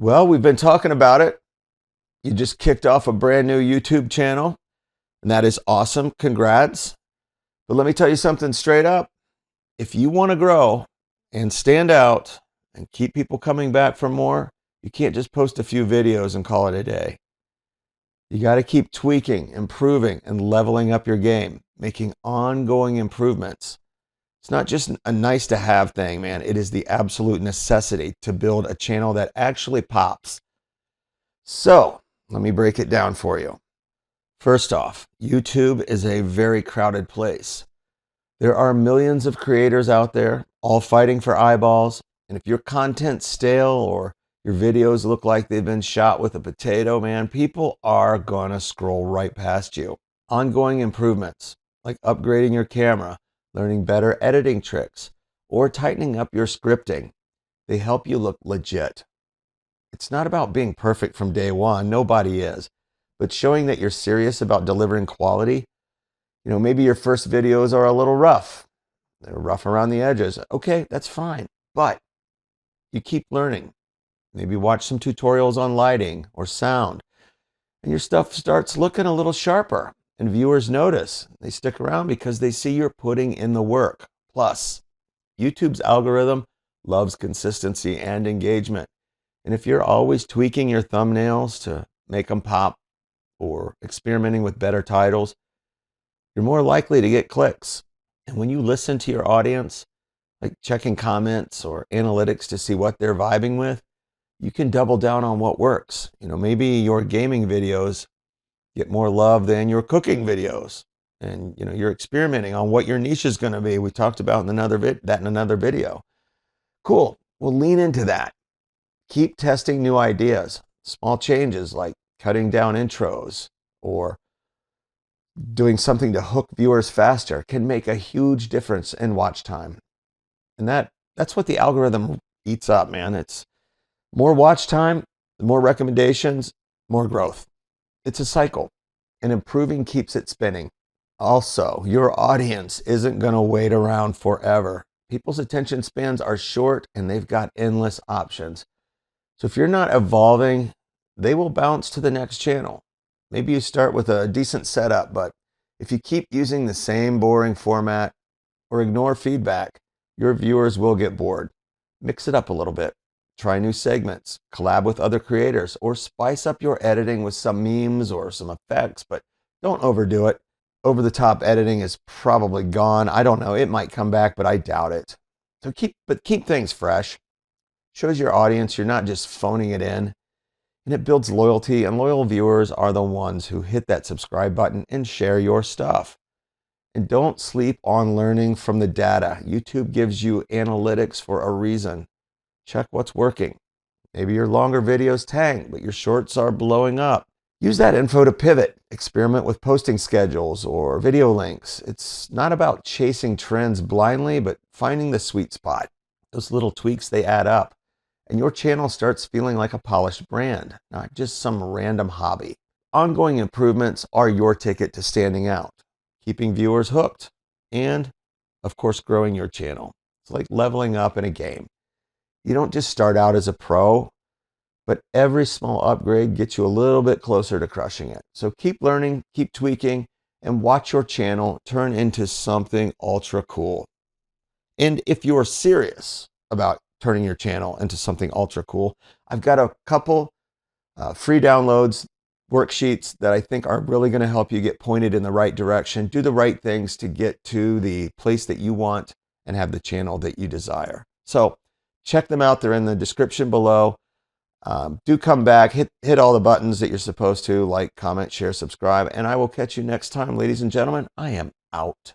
Well, we've been talking about it. You just kicked off a brand new YouTube channel, and that is awesome. Congrats. But let me tell you something straight up. If you want to grow and stand out and keep people coming back for more, you can't just post a few videos and call it a day. You got to keep tweaking, improving, and leveling up your game, making ongoing improvements. It's not just a nice to have thing, man. It is the absolute necessity to build a channel that actually pops. So let me break it down for you. First off, YouTube is a very crowded place. There are millions of creators out there, all fighting for eyeballs. And if your content's stale or your videos look like they've been shot with a potato, man, people are gonna scroll right past you. Ongoing improvements, like upgrading your camera, learning better editing tricks, or tightening up your scripting, they help you look legit. It's not about being perfect from day one, nobody is, but showing that you're serious about delivering quality. Maybe your first videos are a little rough. They're rough around the edges. Okay, that's fine, but you keep learning. Maybe watch some tutorials on lighting or sound, and your stuff starts looking a little sharper, and viewers notice. They stick around because they see you're putting in the work. Plus, YouTube's algorithm loves consistency and engagement. And if you're always tweaking your thumbnails to make them pop or experimenting with better titles, you're more likely to get clicks. And when you listen to your audience, like checking comments or analytics to see what they're vibing with, you can double down on what works. Maybe your gaming videos get more love than your cooking videos. And you're experimenting on what your niche is going to be. We talked about in another video. Cool. Well, lean into that. Keep testing new ideas. Small changes like cutting down intros or doing something to hook viewers faster can make a huge difference in watch time. And that's what the algorithm eats up, man. It's more watch time, more recommendations, more growth. It's a cycle, and improving keeps it spinning. Also, your audience isn't going to wait around forever. People's attention spans are short, and they've got endless options. So if you're not evolving, they will bounce to the next channel. Maybe you start with a decent setup, but if you keep using the same boring format or ignore feedback, your viewers will get bored. Mix it up a little bit. Try new segments, collab with other creators, or spice up your editing with some memes or some effects, but don't overdo it. Over-the-top editing is probably gone. I don't know. It might come back, but I doubt it. So keep things fresh. Shows your audience you're not just phoning it in, and it builds loyalty, and loyal viewers are the ones who hit that subscribe button and share your stuff. And don't sleep on learning from the data. YouTube gives you analytics for a reason. Check what's working. Maybe your longer videos tank, but your shorts are blowing up. Use that info to pivot. Experiment with posting schedules or video links. It's not about chasing trends blindly, but finding the sweet spot. Those little tweaks, they add up. And your channel starts feeling like a polished brand, not just some random hobby. Ongoing improvements are your ticket to standing out, keeping viewers hooked, and, of course, growing your channel. It's like leveling up in a game. You don't just start out as a pro, but every small upgrade gets you a little bit closer to crushing it. So keep learning, keep tweaking, and watch your channel turn into something ultra cool. And if you're serious about turning your channel into something ultra cool, I've got a couple free downloads, worksheets that I think are really going to help you get pointed in the right direction, do the right things to get to the place that you want and have the channel that you desire. So check them out. They're in the description below. Do come back, hit all the buttons that you're supposed to, like, comment, share, subscribe, and I will catch you next time. Ladies and gentlemen, I am out.